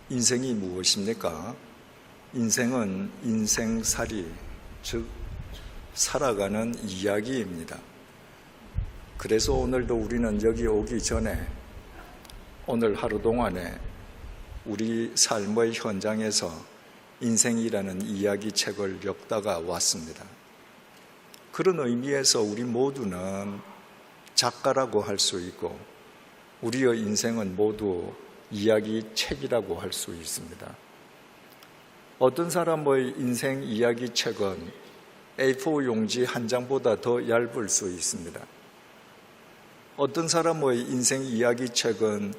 인생이 무엇입니까? 인생은 인생살이, 즉 살아가는 이야기입니다. 그래서 오늘도 우리는 여기 오기 전에 오늘 하루 동안에 우리 삶의 현장에서 인생이라는 이야기책을 읽다가 왔습니다. 그런 의미에서 우리 모두는 작가라고 할 수 있고 우리의 인생은 모두 이야기책이라고 할 수 있습니다. 어떤 사람의 인생 이야기책은 A4 용지 한 장보다 더 얇을 수 있습니다. 어떤 사람의 인생 이야기책은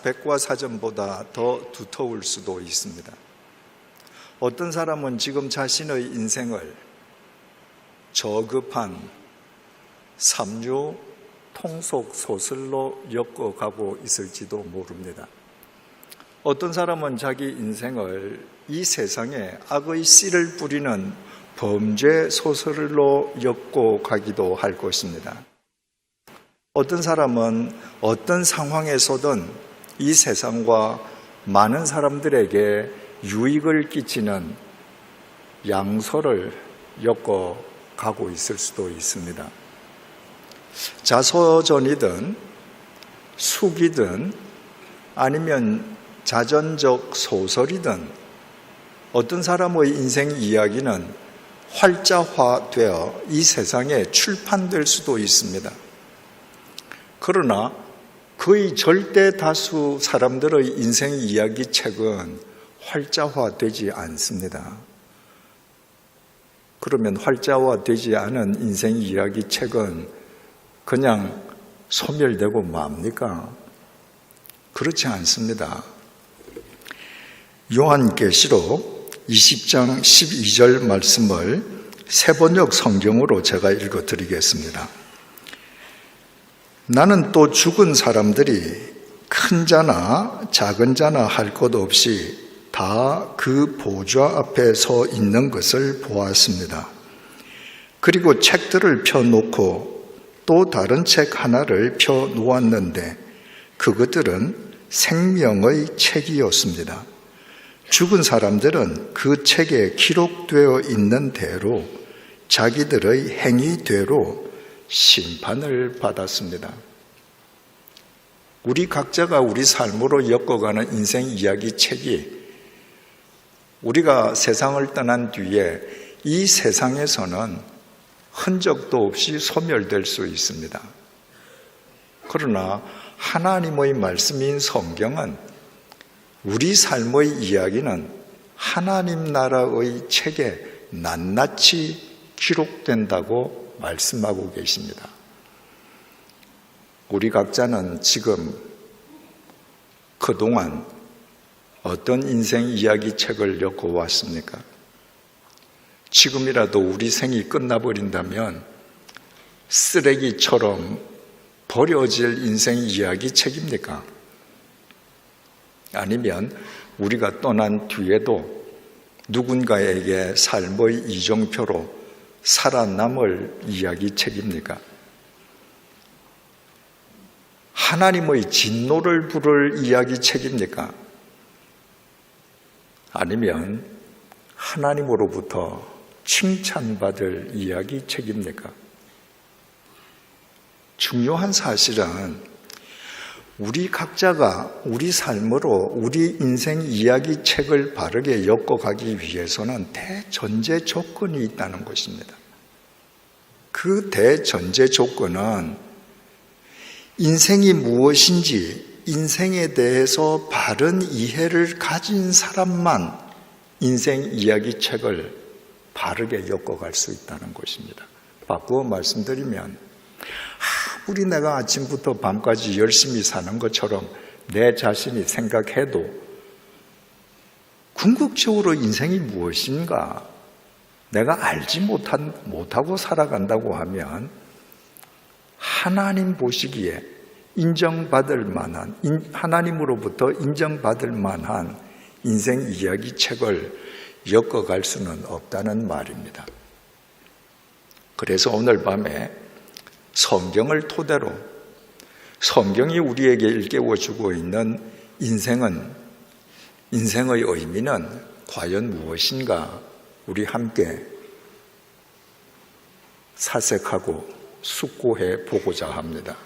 백과사전보다 더 두터울 수도 있습니다. 어떤 사람은 지금 자신의 인생을 저급한 삼류 통속 소설로 엮어가고 있을지도 모릅니다. 어떤 사람은 자기 인생을 이 세상에 악의 씨를 뿌리는 범죄 소설로 엮고 가기도 할 것입니다. 어떤 사람은 어떤 상황에서든 이 세상과 많은 사람들에게 유익을 끼치는 양서를 엮어가고 있을 수도 있습니다. 자서전이든 수기든 아니면 자전적 소설이든 어떤 사람의 인생 이야기는 활자화되어 이 세상에 출판될 수도 있습니다. 그러나 거의 절대 다수 사람들의 인생 이야기 책은 활자화되지 않습니다. 그러면 활자화되지 않은 인생 이야기 책은 그냥 소멸되고 맙니까? 그렇지 않습니다. 요한계시록 20장 12절 말씀을 세번역 성경으로 제가 읽어드리겠습니다. 나는 또 죽은 사람들이 큰 자나 작은 자나 할 것 없이 다 그 보좌 앞에 서 있는 것을 보았습니다. 그리고 책들을 펴놓고 또 다른 책 하나를 펴놓았는데 그것들은 생명의 책이었습니다. 죽은 사람들은 그 책에 기록되어 있는 대로 자기들의 행위대로 심판을 받았습니다. 우리 각자가 우리 삶으로 엮어가는 인생 이야기 책이 우리가 세상을 떠난 뒤에 이 세상에서는 흔적도 없이 소멸될 수 있습니다. 그러나 하나님의 말씀인 성경은 우리 삶의 이야기는 하나님 나라의 책에 낱낱이 기록된다고 말씀하고 계십니다. 우리 각자는 지금 그동안 어떤 인생 이야기 책을 엮어왔습니까? 지금이라도 우리 생이 끝나버린다면 쓰레기처럼 버려질 인생 이야기 책입니까? 아니면 우리가 떠난 뒤에도 누군가에게 삶의 이정표로 살아남을 이야기 책입니까? 하나님의 진노를 부를 이야기 책입니까? 아니면 하나님으로부터 칭찬받을 이야기 책입니까? 중요한 사실은 우리 각자가 우리 삶으로 우리 인생 이야기 책을 바르게 엮어가기 위해서는 대전제 조건이 있다는 것입니다. 그 대전제 조건은 인생이 무엇인지 인생에 대해서 바른 이해를 가진 사람만 인생 이야기 책을 바르게 엮어갈 수 있다는 것입니다. 바꾸어 말씀드리면 아무리 내가 아침부터 밤까지 열심히 사는 것처럼 내 자신이 생각해도 궁극적으로 인생이 무엇인가 내가 알지 못하고 살아간다고 하면 하나님 보시기에 인정받을 만한, 하나님으로부터 인정받을 만한 인생 이야기 책을 엮어갈 수는 없다는 말입니다. 그래서 오늘 밤에 성경을 토대로 성경이 우리에게 일깨워주고 있는 인생은 인생의 의미는 과연 무엇인가 우리 함께 사색하고 숙고해 보고자 합니다.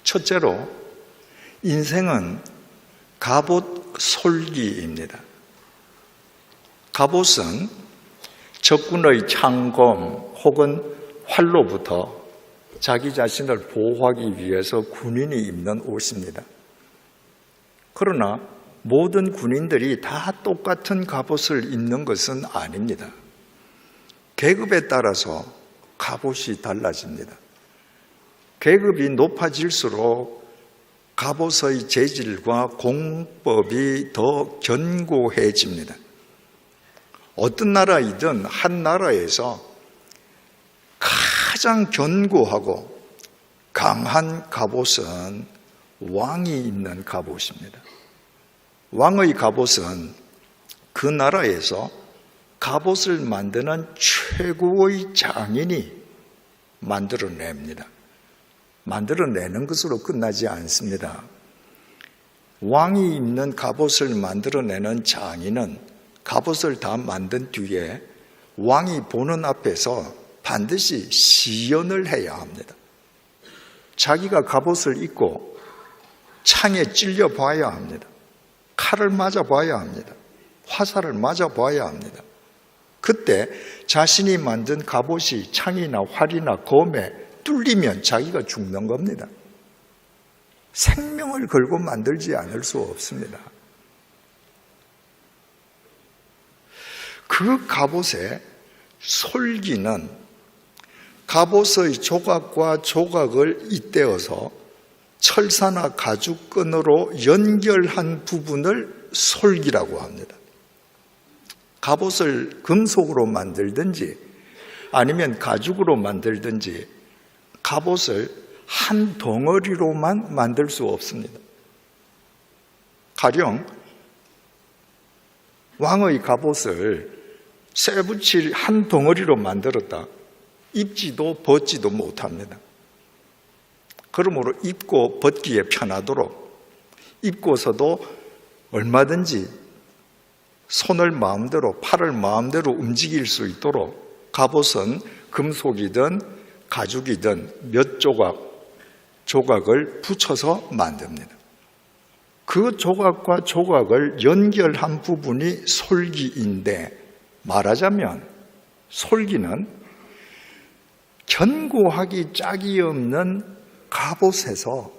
첫째로 인생은 갑옷 솔기입니다. 갑옷은 적군의 창검 혹은 활로부터 자기 자신을 보호하기 위해서 군인이 입는 옷입니다. 그러나 모든 군인들이 다 똑같은 갑옷을 입는 것은 아닙니다. 계급에 따라서 갑옷이 달라집니다. 계급이 높아질수록 갑옷의 재질과 공법이 더 견고해집니다. 어떤 나라이든 한 나라에서 가장 견고하고 강한 갑옷은 왕이 입는 갑옷입니다. 왕의 갑옷은 그 나라에서 갑옷을 만드는 최고의 장인이 만들어냅니다. 만들어내는 것으로 끝나지 않습니다. 왕이 입는 갑옷을 만들어내는 장인은 갑옷을 다 만든 뒤에 왕이 보는 앞에서 반드시 시연을 해야 합니다. 자기가 갑옷을 입고 창에 찔려 봐야 합니다. 칼을 맞아 봐야 합니다. 화살을 맞아 봐야 합니다. 그때 자신이 만든 갑옷이 창이나 활이나 검에 뚫리면 자기가 죽는 겁니다. 생명을 걸고 만들지 않을 수 없습니다. 그 갑옷의 솔기는 갑옷의 조각과 조각을 잇대어서 철사나 가죽끈으로 연결한 부분을 솔기라고 합니다. 갑옷을 금속으로 만들든지 아니면 가죽으로 만들든지 갑옷을 한 덩어리로만 만들 수 없습니다. 가령 왕의 갑옷을 쇠붙이 한 덩어리로 만들었다. 입지도 벗지도 못합니다. 그러므로 입고 벗기에 편하도록 입고서도 얼마든지 손을 마음대로 팔을 마음대로 움직일 수 있도록 갑옷은 금속이든 가죽이든 몇 조각을 붙여서 만듭니다. 그 조각과 조각을 연결한 부분이 솔기인데 말하자면 솔기는 견고하기 짝이 없는 갑옷에서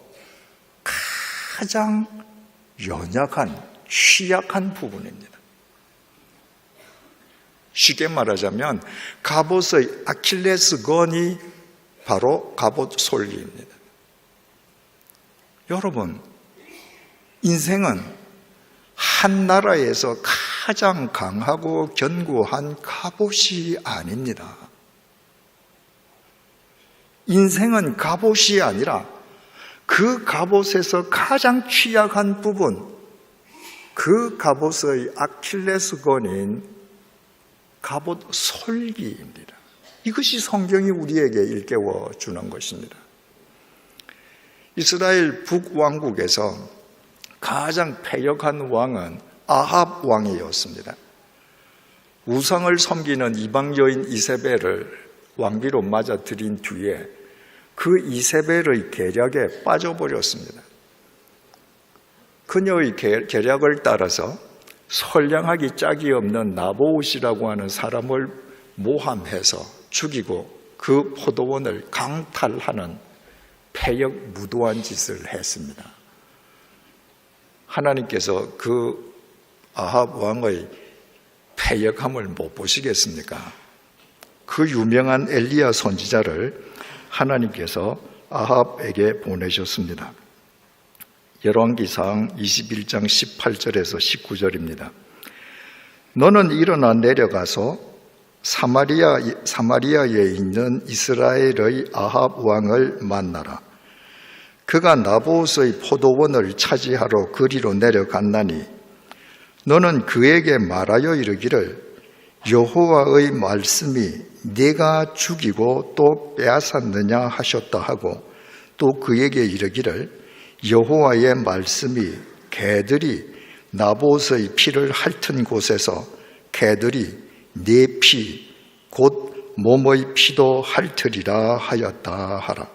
가장 연약한 취약한 부분입니다. 쉽게 말하자면 갑옷의 아킬레스건이 바로 갑옷 솔기입니다. 여러분, 인생은 한 나라에서 가장 강하고 견고한 갑옷이 아닙니다. 인생은 갑옷이 아니라 그 갑옷에서 가장 취약한 부분, 그 갑옷의 아킬레스건인 갑옷 솔기입니다. 이것이 성경이 우리에게 일깨워 주는 것입니다. 이스라엘 북왕국에서 가장 패역한 왕은 아합 왕이었습니다. 우상을 섬기는 이방 여인 이세벨을 왕비로 맞아들인 뒤에 그 이세벨의 계략에 빠져버렸습니다. 그녀의 계략을 따라서 선량하기 짝이 없는 나보옷이라고 하는 사람을 모함해서 죽이고 그 포도원을 강탈하는 패역 무도한 짓을 했습니다. 하나님께서 그 아합 왕의 패역함을 못 보시겠습니까? 그 유명한 엘리야 선지자를 하나님께서 아합에게 보내셨습니다. 열왕기상 21장 18절에서 19절입니다. 너는 일어나 내려가서 사마리아에 있는 이스라엘의 아합 왕을 만나라. 그가 나봇의 포도원을 차지하러 그리로 내려갔나니 너는 그에게 말하여 이르기를 여호와의 말씀이 네가 죽이고 또 빼앗았느냐 하셨다 하고 또 그에게 이르기를 여호와의 말씀이 개들이 나봇의 피를 핥은 곳에서 개들이 네 피 곧 몸의 피도 핥으리라 하였다 하라.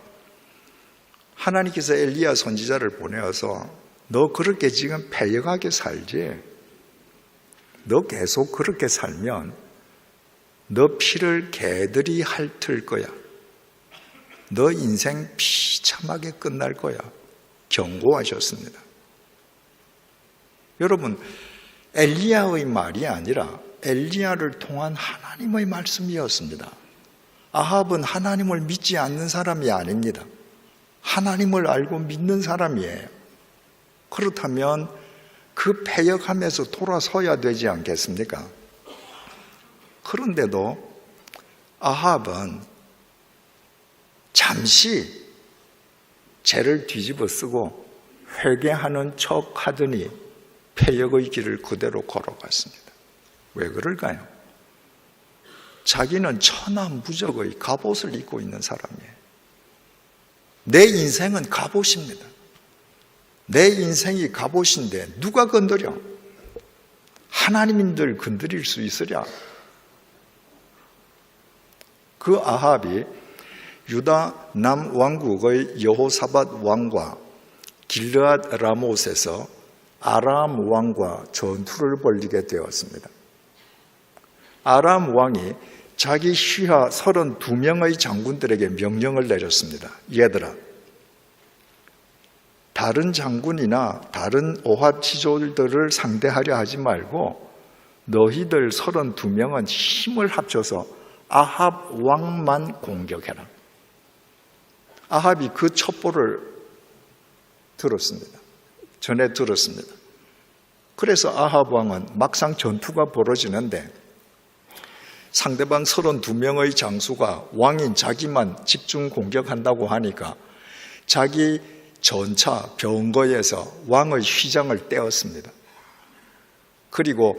하나님께서 엘리야 선지자를 보내어서 너 그렇게 지금 패역하게 살지, 너 계속 그렇게 살면 너 피를 개들이 핥을 거야. 너 인생 비참하게 끝날 거야. 경고하셨습니다. 여러분, 엘리야의 말이 아니라 엘리야를 통한 하나님의 말씀이었습니다. 아합은 하나님을 믿지 않는 사람이 아닙니다. 하나님을 알고 믿는 사람이에요. 그렇다면 그 패역함에서 돌아서야 되지 않겠습니까? 그런데도 아합은 잠시 죄를 뒤집어 쓰고 회개하는 척 하더니 패역의 길을 그대로 걸어갔습니다. 왜 그럴까요? 자기는 천하무적의 갑옷을 입고 있는 사람이에요. 내 인생은 갑옷입니다. 내 인생이 갑옷인데 누가 건드려? 하나님인들 건드릴 수 있으랴? 그 아합이 유다 남왕국의 여호사밧 왕과 길르앗 라못에서 아람 왕과 전투를 벌이게 되었습니다. 아람 왕이 자기 시하 32명의 장군들에게 명령을 내렸습니다. 얘들아, 다른 장군이나 다른 오합지졸들을 상대하려 하지 말고 너희들 32명은 힘을 합쳐서 아합 왕만 공격해라. 아합이 그 첩보를 들었습니다. 전해 들었습니다. 그래서 아합 왕은 막상 전투가 벌어지는데 상대방 32명의 장수가 왕인 자기만 집중 공격한다고 하니까 자기 전차 병거에서 왕의 휘장을 떼었습니다. 그리고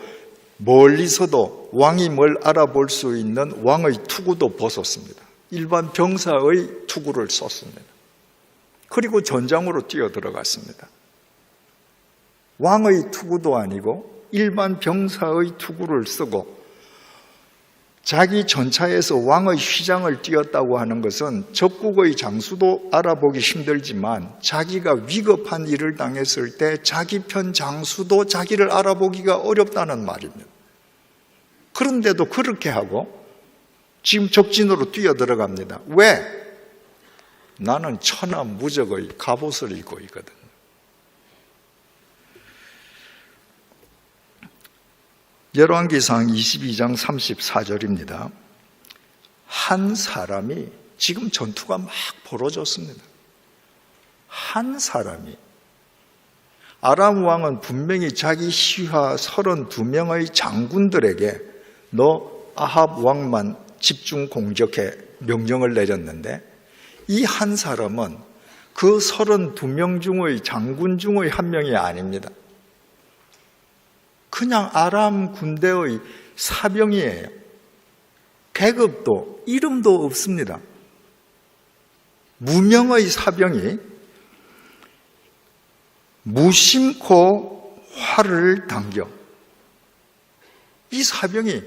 멀리서도 왕임을 알아볼 수 있는 왕의 투구도 벗었습니다. 일반 병사의 투구를 썼습니다. 그리고 전장으로 뛰어 들어갔습니다. 왕의 투구도 아니고 일반 병사의 투구를 쓰고 자기 전차에서 왕의 휘장을 띄었다고 하는 것은 적국의 장수도 알아보기 힘들지만 자기가 위급한 일을 당했을 때 자기 편 장수도 자기를 알아보기가 어렵다는 말입니다. 그런데도 그렇게 하고 지금 적진으로 뛰어들어갑니다. 왜? 나는 천하무적의 갑옷을 입고 있거든. 열왕기상 22장 34절입니다. 한 사람이, 지금 전투가 막 벌어졌습니다. 한 사람이, 아람 왕은 분명히 자기 시하 32명의 장군들에게 너 아합 왕만 집중 공격해 명령을 내렸는데 이 한 사람은 그 32명 중의 장군 중의 한 명이 아닙니다. 그냥 아람 군대의 사병이에요. 계급도 이름도 없습니다. 무명의 사병이 무심코 활을 당겨, 이 사병이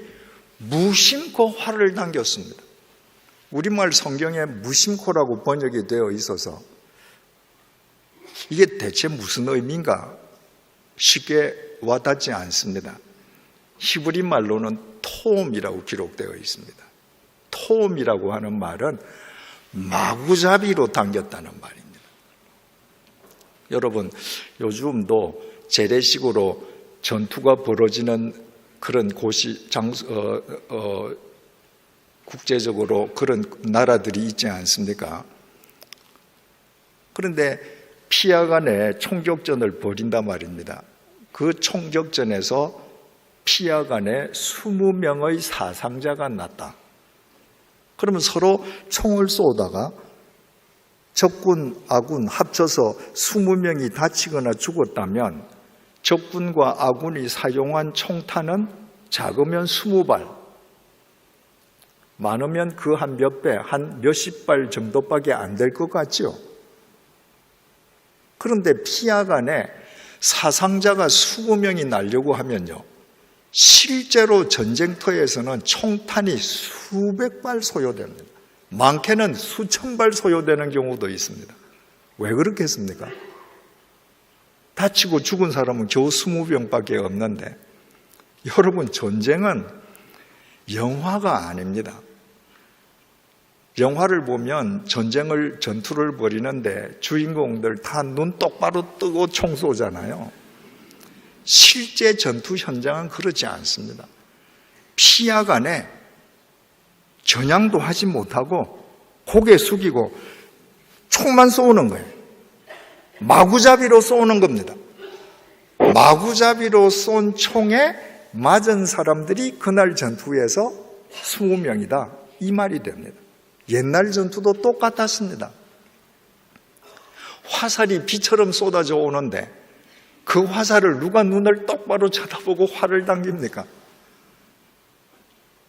무심코 활을 당겼습니다. 우리말 성경에 무심코라고 번역이 되어 있어서 이게 대체 무슨 의미인가 쉽게 와닿지 않습니다. 히브리 말로는 톰이라고 기록되어 있습니다. 톰이라고 하는 말은 마구잡이로 당겼다는 말입니다. 여러분, 요즘도 재래식으로 전투가 벌어지는 그런 곳이 국제적으로 그런 나라들이 있지 않습니까? 그런데 피아간에 총격전을 벌인단 말입니다. 그 총격전에서 피아간에 20명의 사상자가 났다. 그러면 서로 총을 쏘다가 적군, 아군 합쳐서 20명이 다치거나 죽었다면 적군과 아군이 사용한 총탄은 작으면 20발, 많으면 그 한 몇 배, 한 몇십 발 정도밖에 안 될 것 같죠. 그런데 피아간에 사상자가 20명이 날려고 하면요, 실제로 전쟁터에서는 총탄이 수백 발 소요됩니다. 많게는 수천 발 소요되는 경우도 있습니다. 왜 그렇게 했습니까? 다치고 죽은 사람은 겨우 20명밖에 없는데, 여러분, 전쟁은 영화가 아닙니다. 영화를 보면 전투를 벌이는데 주인공들 다 눈 똑바로 뜨고 총 쏘잖아요. 실제 전투 현장은 그렇지 않습니다. 피하간에 겨냥도 하지 못하고 고개 숙이고 총만 쏘는 거예요. 마구잡이로 쏘는 겁니다. 마구잡이로 쏜 총에 맞은 사람들이 그날 전투에서 20명이다. 이 말이 됩니다. 옛날 전투도 똑같았습니다. 화살이 비처럼 쏟아져 오는데 그 화살을 누가 눈을 똑바로 쳐다보고 활을 당깁니까?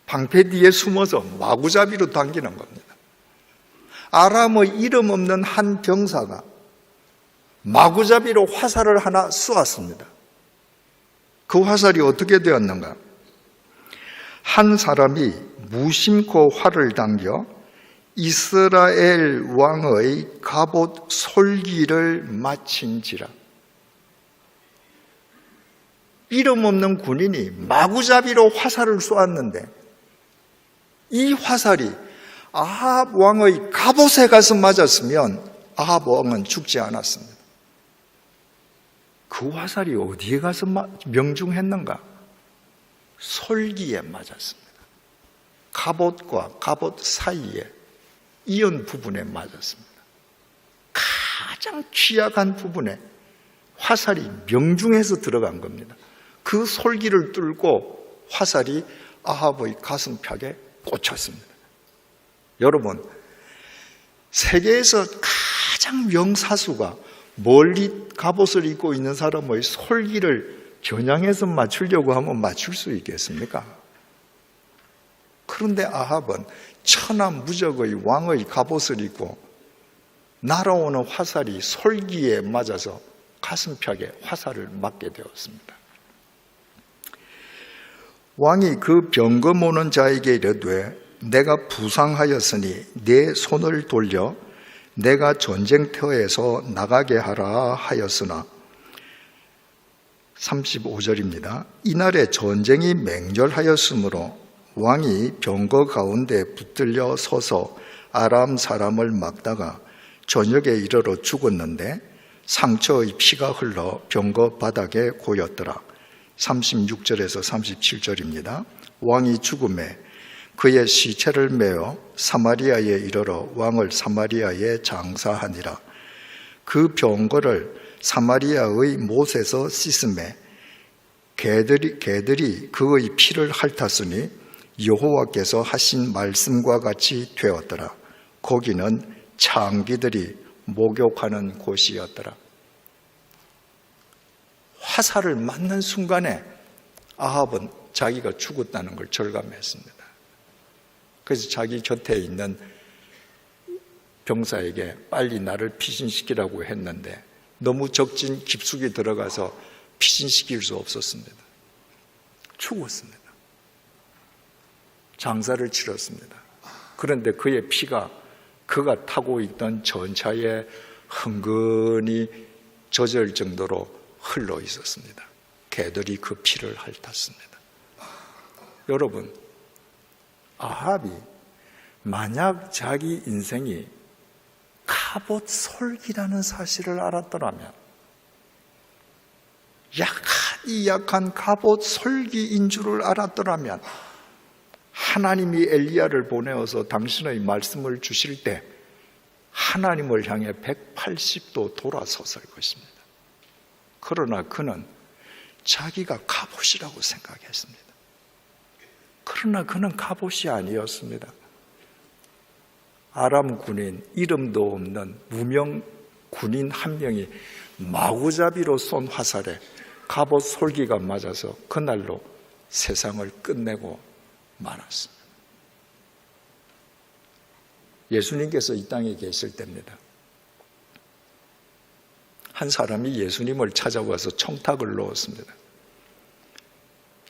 방패 뒤에 숨어서 마구잡이로 당기는 겁니다. 아람의 이름 없는 한 병사가 마구잡이로 화살을 하나 쏘았습니다. 그 화살이 어떻게 되었는가? 한 사람이 무심코 활을 당겨 이스라엘 왕의 갑옷 솔기를 마친지라. 이름 없는 군인이 마구잡이로 화살을 쏘았는데 이 화살이 아합 왕의 갑옷에 가서 맞았으면 아합 왕은 죽지 않았습니다. 그 화살이 어디에 가서 명중했는가? 솔기에 맞았습니다. 갑옷과 갑옷 사이에 이연 부분에 맞았습니다. 가장 취약한 부분에 화살이 명중해서 들어간 겁니다. 그 솔기를 뚫고 화살이 아합의 가슴팍에 꽂혔습니다. 여러분, 세계에서 가장 명사수가 멀리 갑옷을 입고 있는 사람의 솔기를 겨냥해서 맞추려고 하면 맞출 수 있겠습니까? 그런데 아합은 천하무적의 왕의 갑옷을 입고 날아오는 화살이 솔기에 맞아서 가슴팍에 화살을 맞게 되었습니다. 왕이 그 병거 오는 자에게 이르되 내가 부상하였으니 내 손을 돌려 내가 전쟁터에서 나가게 하라 하였으나 35절입니다. 이날에 전쟁이 맹렬하였으므로 왕이 병거 가운데 붙들려 서서 아람 사람을 막다가 저녁에 이르러 죽었는데 상처의 피가 흘러 병거 바닥에 고였더라. 36절에서 37절입니다. 왕이 죽음에 그의 시체를 메어 사마리아에 이르러 왕을 사마리아에 장사하니라. 그 병거를 사마리아의 못에서 씻음에 개들이 그의 피를 핥았으니 여호와께서 하신 말씀과 같이 되었더라. 거기는 창기들이 목욕하는 곳이었더라. 화살을 맞는 순간에 아합은 자기가 죽었다는 걸 절감했습니다. 그래서 자기 곁에 있는 병사에게 빨리 나를 피신시키라고 했는데 너무 적진 깊숙이 들어가서 피신시킬 수 없었습니다. 죽었습니다. 장사를 치렀습니다. 그런데 그의 피가 그가 타고 있던 전차에 흥건히 젖을 정도로 흘러 있었습니다. 개들이 그 피를 핥았습니다. 여러분, 아합이 만약 자기 인생이 갑옷 솔기라는 사실을 알았더라면, 약한 갑옷 솔기인 줄을 알았더라면 하나님이 엘리야를 보내어서 당신의 말씀을 주실 때 하나님을 향해 180도 돌아섰을 것입니다. 그러나 그는 자기가 갑옷이라고 생각했습니다. 그러나 그는 갑옷이 아니었습니다. 아람 군인, 이름도 없는 무명 군인 한 명이 마구잡이로 쏜 화살에 갑옷 솔기가 맞아서 그날로 세상을 끝내고 말았습니다. 예수님께서 이 땅에 계실 때입니다. 한 사람이 예수님을 찾아와서 청탁을 놓았습니다.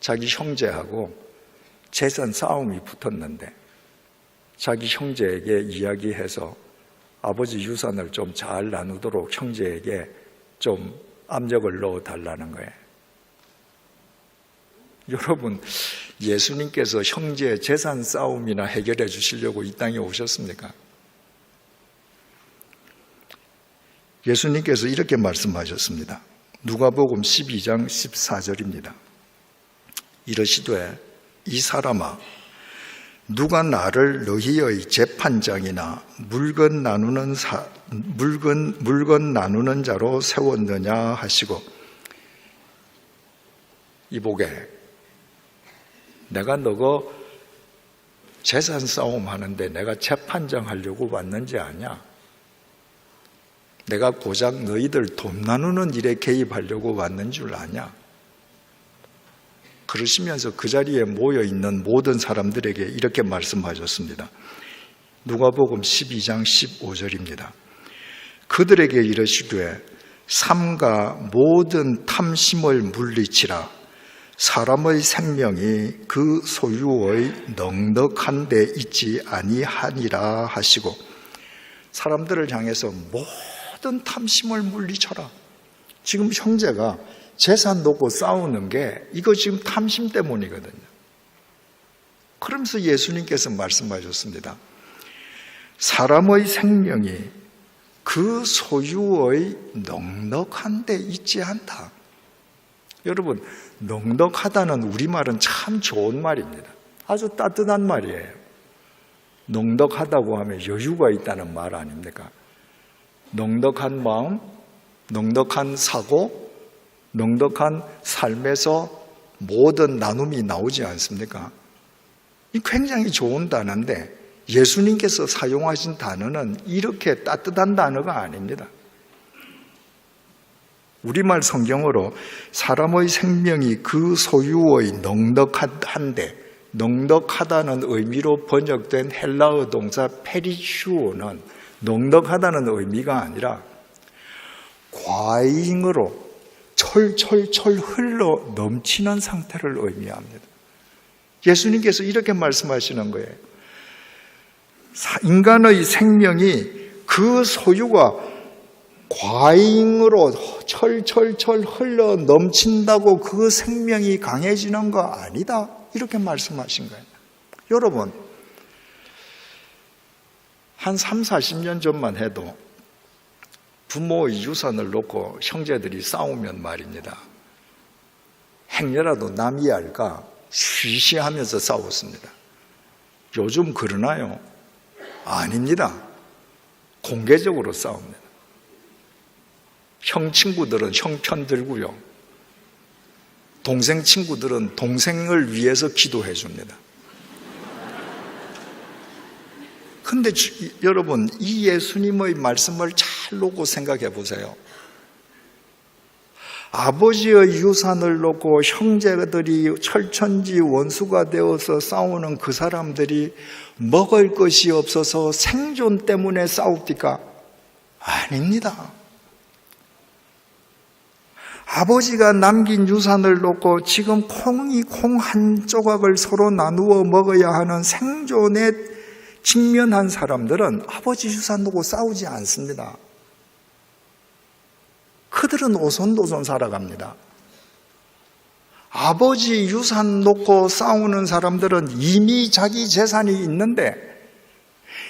자기 형제하고 재산 싸움이 붙었는데 자기 형제에게 이야기해서 아버지 유산을 좀 잘 나누도록 형제에게 좀 압력을 넣어달라는 거예요. 여러분, 예수님께서 형제의 재산 싸움이나 해결해 주시려고 이 땅에 오셨습니까? 예수님께서 이렇게 말씀하셨습니다. 누가복음 12장 14절입니다. 이러시되 이 사람아, 누가 나를 너희의 재판장이나 물건 나누는 자로 세웠느냐 하시고, 이보게, 내가 너가 재산 싸움 하는데 내가 재판장 하려고 왔는지 아냐? 내가 고작 너희들 돈 나누는 일에 개입하려고 왔는 줄 아냐? 그러시면서 그 자리에 모여있는 모든 사람들에게 이렇게 말씀하셨습니다. 누가복음 12장 15절입니다. 그들에게 이르시되 삼가 모든 탐심을 물리치라. 사람의 생명이 그 소유의 넉넉한 데 있지 아니하니라 하시고, 사람들을 향해서 모든 탐심을 물리쳐라. 지금 형제가 재산 놓고 싸우는 게 이거 지금 탐심 때문이거든요. 그러면서 예수님께서 말씀하셨습니다. 사람의 생명이 그 소유의 넉넉한 데 있지 않다. 여러분, 넉넉하다는 우리말은 참 좋은 말입니다. 아주 따뜻한 말이에요. 넉넉하다고 하면 여유가 있다는 말 아닙니까? 넉넉한 마음, 넉넉한 사고, 넉넉한 삶에서 모든 나눔이 나오지 않습니까? 이 굉장히 좋은 단어인데 예수님께서 사용하신 단어는 이렇게 따뜻한 단어가 아닙니다. 우리말 성경으로 사람의 생명이 그 소유의 넉넉한데, 넉넉하다는 의미로 번역된 헬라어 동사 페리슈오는 넉넉하다는 의미가 아니라 과잉으로 철철철 흘러 넘치는 상태를 의미합니다. 예수님께서 이렇게 말씀하시는 거예요. 인간의 생명이 그 소유가 과잉으로 철철철 흘러 넘친다고 그 생명이 강해지는 거 아니다. 이렇게 말씀하신 거예요. 여러분, 한 30-40년 전만 해도 부모의 유산을 놓고 형제들이 싸우면 말입니다. 행여라도 남이 알까 쉬쉬하면서 싸웠습니다. 요즘 그러나요? 아닙니다. 공개적으로 싸웁니다. 형 친구들은 형 편 들고요. 동생 친구들은 동생을 위해서 기도해 줍니다. 근데 여러분, 이 예수님의 말씀을 잘 놓고 생각해 보세요. 아버지의 유산을 놓고 형제들이 철천지 원수가 되어서 싸우는 그 사람들이 먹을 것이 없어서 생존 때문에 싸웁니까? 아닙니다. 아버지가 남긴 유산을 놓고 지금 콩 한 조각을 서로 나누어 먹어야 하는 생존에 직면한 사람들은 아버지 유산 놓고 싸우지 않습니다. 그들은 오손도손 살아갑니다. 아버지 유산 놓고 싸우는 사람들은 이미 자기 재산이 있는데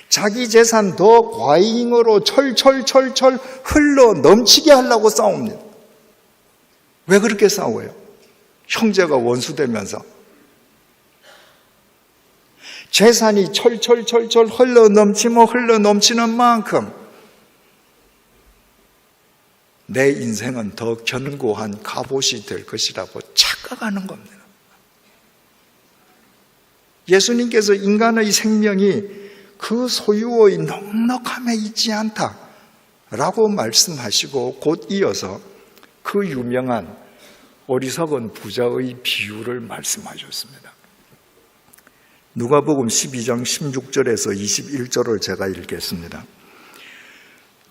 자기 재산 더 과잉으로 철철철철 흘러 넘치게 하려고 싸웁니다. 왜 그렇게 싸워요? 형제가 원수되면서. 재산이 철철철철 흘러 넘치는 만큼 내 인생은 더 견고한 갑옷이 될 것이라고 착각하는 겁니다. 예수님께서 인간의 생명이 그 소유의 넉넉함에 있지 않다라고 말씀하시고 곧 이어서 그 유명한 어리석은 부자의 비유를 말씀하셨습니다. 누가복음 12장 16절에서 21절을 제가 읽겠습니다.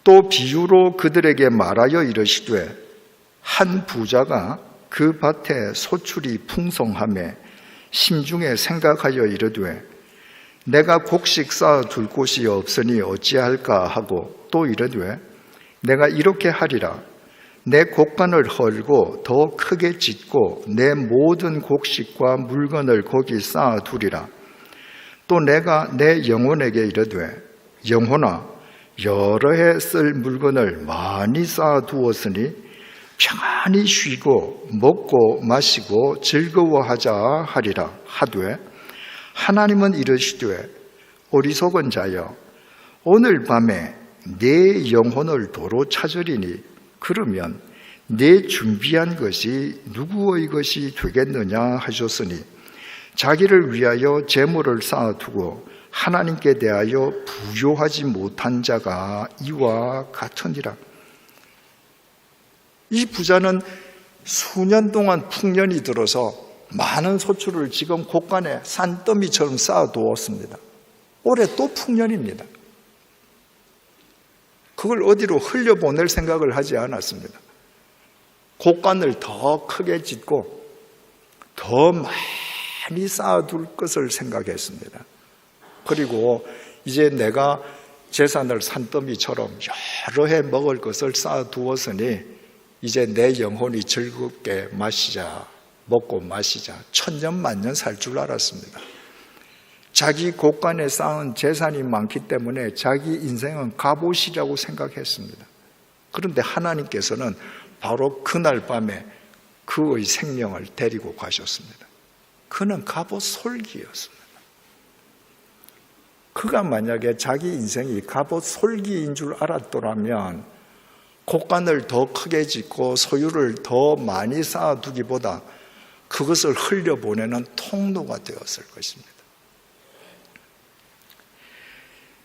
또 비유로 그들에게 말하여 이르시되 한 부자가 그 밭에 소출이 풍성하매 심중에 생각하여 이르되 내가 곡식 쌓아 둘 곳이 없으니 어찌할까 하고 또 이르되 내가 이렇게 하리라 내 곡간을 헐고 더 크게 짓고 내 모든 곡식과 물건을 거기 쌓아 두리라. 또 내가 내 영혼에게 이르되 영혼아 여러 해 쓸 물건을 많이 쌓아 두었으니 평안히 쉬고 먹고 마시고 즐거워하자 하리라 하되 하나님은 이르시되 어리석은 자여 오늘 밤에 내 영혼을 도로 찾으리니 그러면 내 준비한 것이 누구의 것이 되겠느냐 하셨으니 자기를 위하여 재물을 쌓아두고 하나님께 대하여 부요하지 못한 자가 이와 같으니라. 이 부자는 수년 동안 풍년이 들어서 많은 소출을 지금 곳간에 산더미처럼 쌓아두었습니다. 올해 또 풍년입니다. 그걸 어디로 흘려보낼 생각을 하지 않았습니다. 곳간을 더 크게 짓고 더 많이 쌓아둘 것을 생각했습니다. 그리고 이제 내가 재산을 산더미처럼 여러 해 먹을 것을 쌓아두었으니 이제 내 영혼이 즐겁게 먹고 마시자 천년만년 살 줄 알았습니다. 자기 곳간에 쌓은 재산이 많기 때문에 자기 인생은 갑옷이라고 생각했습니다. 그런데 하나님께서는 바로 그날 밤에 그의 생명을 데리고 가셨습니다. 그는 갑옷 솔기였습니다. 그가 만약에 자기 인생이 갑옷 솔기인 줄 알았더라면 곳간을 더 크게 짓고 소유를 더 많이 쌓아두기보다 그것을 흘려보내는 통로가 되었을 것입니다.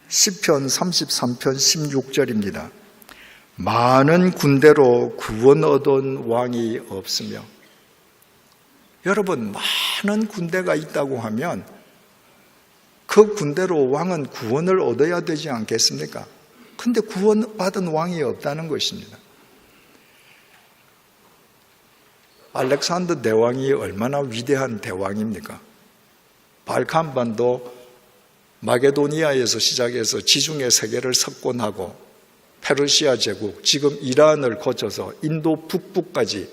시편 33편 16절입니다. 많은 군대로 구원 얻은 왕이 없으며 여러분 많은 군대가 있다고 하면 그 군대로 왕은 구원을 얻어야 되지 않겠습니까? 근데 구원받은 왕이 없다는 것입니다. 알렉산더 대왕이 얼마나 위대한 대왕입니까? 발칸반도 마게도니아에서 시작해서 지중해 세계를 석권하고 페르시아 제국, 지금 이란을 거쳐서 인도 북부까지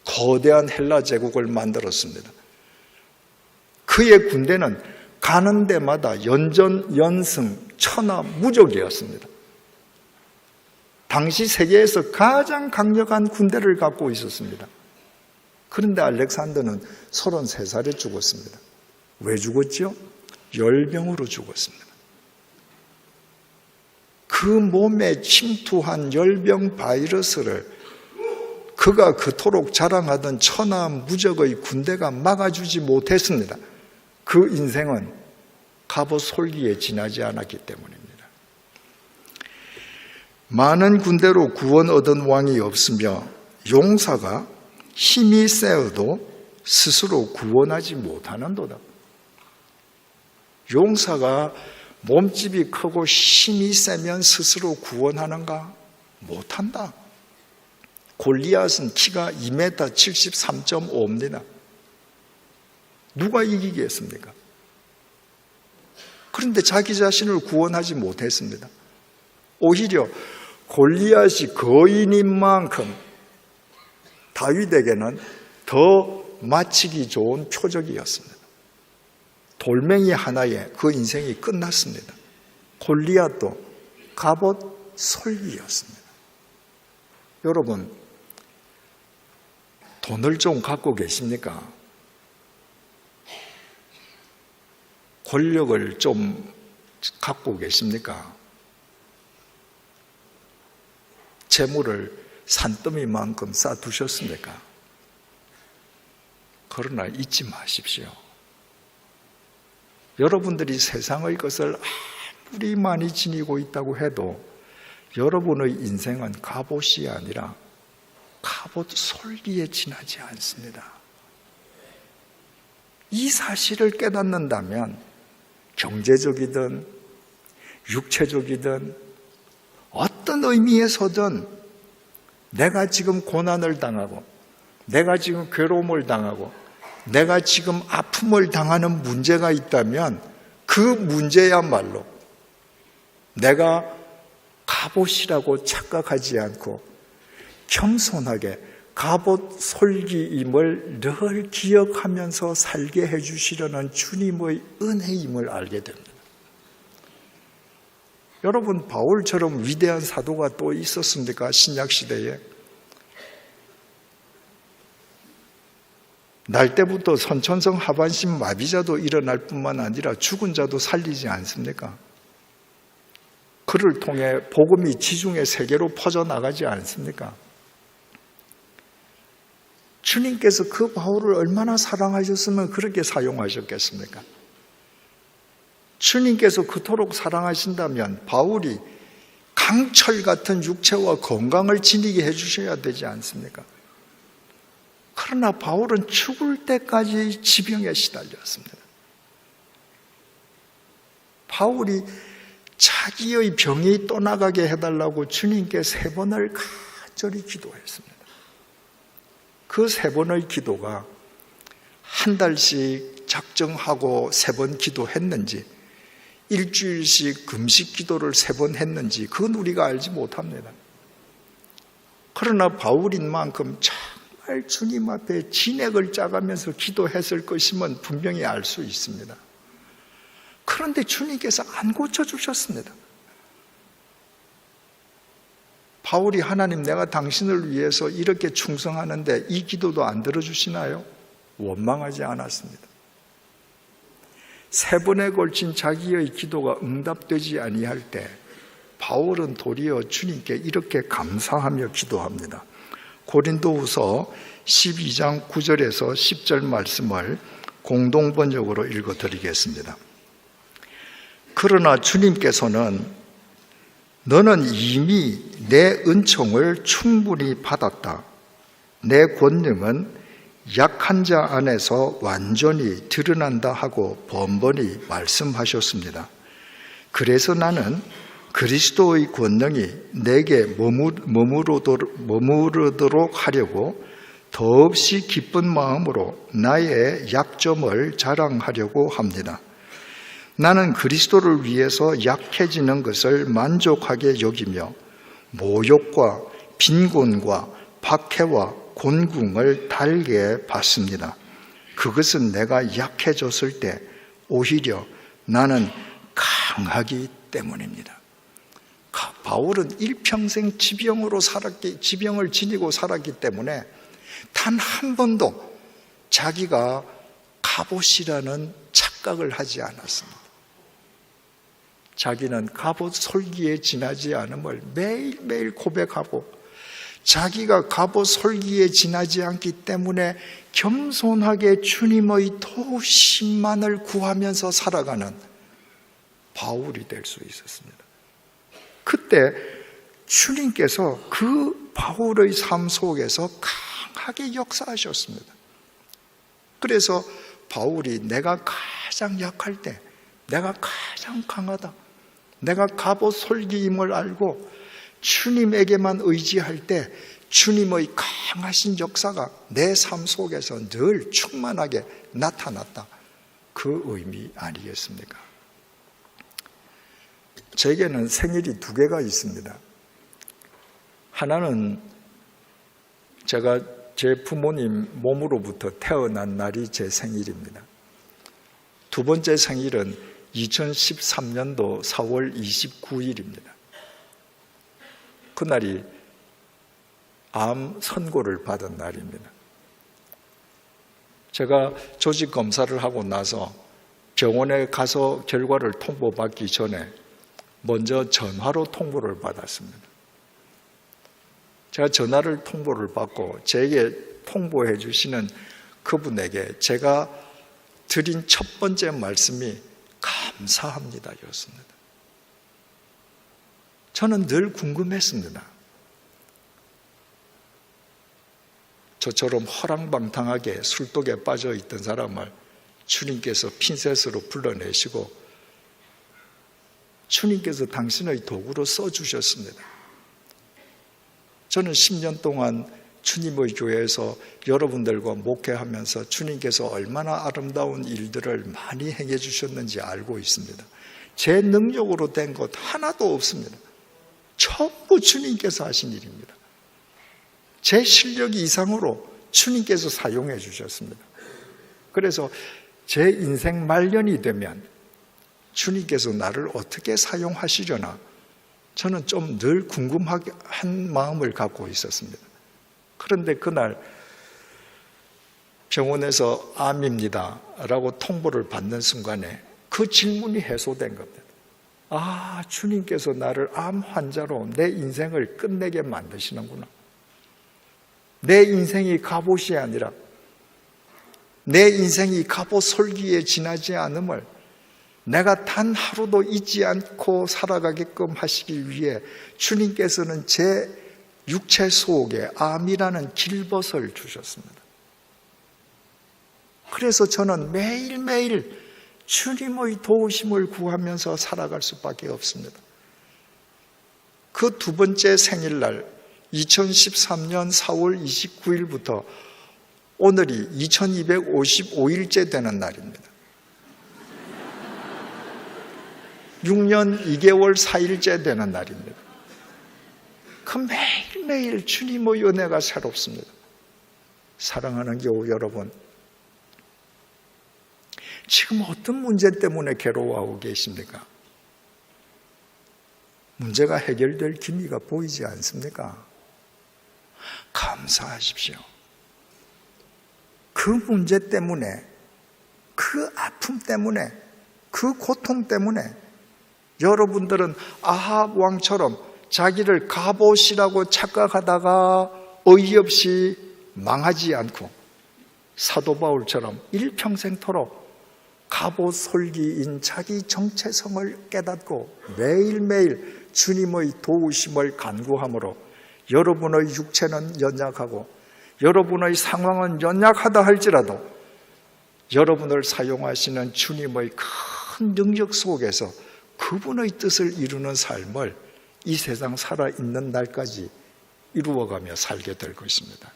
거대한 헬라 제국을 만들었습니다. 그의 군대는 가는 데마다 연전, 연승, 천하무적이었습니다. 당시 세계에서 가장 강력한 군대를 갖고 있었습니다. 그런데 알렉산더는 33살에 죽었습니다. 왜 죽었죠? 열병으로 죽었습니다. 그 몸에 침투한 열병 바이러스를 그가 그토록 자랑하던 천하무적의 군대가 막아주지 못했습니다. 그 인생은 갑옷 솔기에 지나지 않았기 때문입니다. 많은 군대로 구원 얻은 왕이 없으며 용사가 힘이 세어도 스스로 구원하지 못하는도다. 용사가 몸집이 크고 힘이 세면 스스로 구원하는가? 못한다. 골리앗은 키가 2m 73.5입니다. 누가 이기겠습니까? 그런데 자기 자신을 구원하지 못했습니다. 오히려 골리앗이 거인인 만큼 다윗에게는 더 마치기 좋은 표적이었습니다. 돌멩이 하나에 그 인생이 끝났습니다. 골리앗도 갑옷 솔기였습니다. 여러분, 돈을 좀 갖고 계십니까? 권력을 좀 갖고 계십니까? 재물을 산더미만큼 쌓아두셨습니까? 그러나 잊지 마십시오. 여러분들이 세상의 것을 아무리 많이 지니고 있다고 해도 여러분의 인생은 갑옷이 아니라 갑옷 솔기에 지나지 않습니다. 이 사실을 깨닫는다면 경제적이든 육체적이든 어떤 의미에서든 내가 지금 고난을 당하고 내가 지금 괴로움을 당하고 내가 지금 아픔을 당하는 문제가 있다면 그 문제야말로 내가 갑옷이라고 착각하지 않고 겸손하게 갑옷 솔기임을 늘 기억하면서 살게 해주시려는 주님의 은혜임을 알게 됩니다. 여러분, 바울처럼 위대한 사도가 또 있었습니까? 신약시대에. 날 때부터 선천성 하반신 마비자도 일어날 뿐만 아니라 죽은 자도 살리지 않습니까? 그를 통해 복음이 지중해 세계로 퍼져나가지 않습니까? 주님께서 그 바울을 얼마나 사랑하셨으면 그렇게 사용하셨겠습니까? 주님께서 그토록 사랑하신다면 바울이 강철 같은 육체와 건강을 지니게 해주셔야 되지 않습니까? 그러나 바울은 죽을 때까지 지병에 시달렸습니다. 바울이 자기의 병이 떠나가게 해달라고 주님께 3번을 간절히 기도했습니다. 그 3번의 기도가 한 달씩 작정하고 3번 기도했는지 일주일씩 금식 기도를 3번 했는지 그건 우리가 알지 못합니다. 그러나 바울인 만큼 정말 주님 앞에 진액을 짜가면서 기도했을 것임은 분명히 알 수 있습니다. 그런데 주님께서 안 고쳐주셨습니다. 바울이 하나님 내가 당신을 위해서 이렇게 충성하는데 이 기도도 안 들어주시나요? 원망하지 않았습니다. 3번에 걸친 자기의 기도가 응답되지 아니할 때 바울은 도리어 주님께 이렇게 감사하며 기도합니다. 고린도후서 12장 9절에서 10절 말씀을 공동번역으로 읽어드리겠습니다. 그러나 주님께서는 너는 이미 내 은총을 충분히 받았다. 내 권능은 약한 자 안에서 완전히 드러난다 하고 번번이 말씀하셨습니다. 그래서 나는 그리스도의 권능이 내게 머무르도록 하려고 더없이 기쁜 마음으로 나의 약점을 자랑하려고 합니다. 나는 그리스도를 위해서 약해지는 것을 만족하게 여기며 모욕과 빈곤과 박해와 곤궁을 달게 받습니다. 그것은 내가 약해졌을 때 오히려 나는 강하기 때문입니다. 바울은 일평생 지병을 지니고 살았기 때문에 단 한 번도 자기가 갑옷이라는 착각을 하지 않았습니다. 자기는 갑옷 솔기에 지나지 않음을 매일매일 고백하고 자기가 갑옷 솔기에 지나지 않기 때문에 겸손하게 주님의 도우심만을 구하면서 살아가는 바울이 될 수 있었습니다. 그때 주님께서 그 바울의 삶 속에서 강하게 역사하셨습니다. 그래서 바울이 내가 가장 약할 때 내가 가장 강하다, 내가 갑옷 솔기임을 알고 주님에게만 의지할 때 주님의 강하신 역사가 내 삶 속에서 늘 충만하게 나타났다. 그 의미 아니겠습니까? 제게는 생일이 2개가 있습니다. 하나는 제가 제 부모님 몸으로부터 태어난 날이 제 생일입니다. 2번째 생일은 2013년도 4월 29일입니다. 그날이 암 선고를 받은 날입니다. 제가 조직 검사를 하고 나서 병원에 가서 결과를 통보받기 전에 먼저 전화로 통보를 받았습니다. 제가 전화를 통보를 받고 제게 통보해 주시는 그분에게 제가 드린 첫 번째 말씀이 감사합니다 였습니다. 저는 늘 궁금했습니다. 저처럼 허랑방탕하게 술독에 빠져 있던 사람을 주님께서 핀셋으로 불러내시고 주님께서 당신의 도구로 써주셨습니다. 저는 10년 동안 주님의 교회에서 여러분들과 목회하면서 주님께서 얼마나 아름다운 일들을 많이 행해 주셨는지 알고 있습니다. 제 능력으로 된 것 하나도 없습니다. 전부 주님께서 하신 일입니다. 제 실력 이상으로 주님께서 사용해 주셨습니다. 그래서 제 인생 말년이 되면 주님께서 나를 어떻게 사용하시려나 저는 좀 늘 궁금한 마음을 갖고 있었습니다. 그런데 그날 병원에서 암입니다 라고 통보를 받는 순간에 그 질문이 해소된 겁니다. 아, 주님께서 나를 암 환자로 내 인생을 끝내게 만드시는구나. 내 인생이 갑옷이 아니라 내 인생이 갑옷 솔기에 지나지 않음을 내가 단 하루도 잊지 않고 살아가게끔 하시기 위해 주님께서는 제 육체 속에 암이라는 길벗을 주셨습니다. 그래서 저는 매일매일 주님의 도우심을 구하면서 살아갈 수밖에 없습니다. 그 두 번째 생일날 2013년 4월 29일부터 오늘이 2255일째 되는 날입니다. 6년 2개월 4일째 되는 날입니다. 그 매일매일 주님의 은혜가 새롭습니다. 사랑하는 교우 여러분, 지금 어떤 문제 때문에 괴로워하고 계십니까? 문제가 해결될 기미가 보이지 않습니까? 감사하십시오. 그 문제 때문에, 그 아픔 때문에, 그 고통 때문에 여러분들은 아합 왕처럼 자기를 갑옷이라고 착각하다가 어이없이 망하지 않고 사도 바울처럼 일평생토록 갑옷 솔기인 자기 정체성을 깨닫고 매일매일 주님의 도우심을 간구함으로 여러분의 육체는 연약하고 여러분의 상황은 연약하다 할지라도 여러분을 사용하시는 주님의 큰 능력 속에서 그분의 뜻을 이루는 삶을 이 세상 살아있는 날까지 이루어가며 살게 될 것입니다.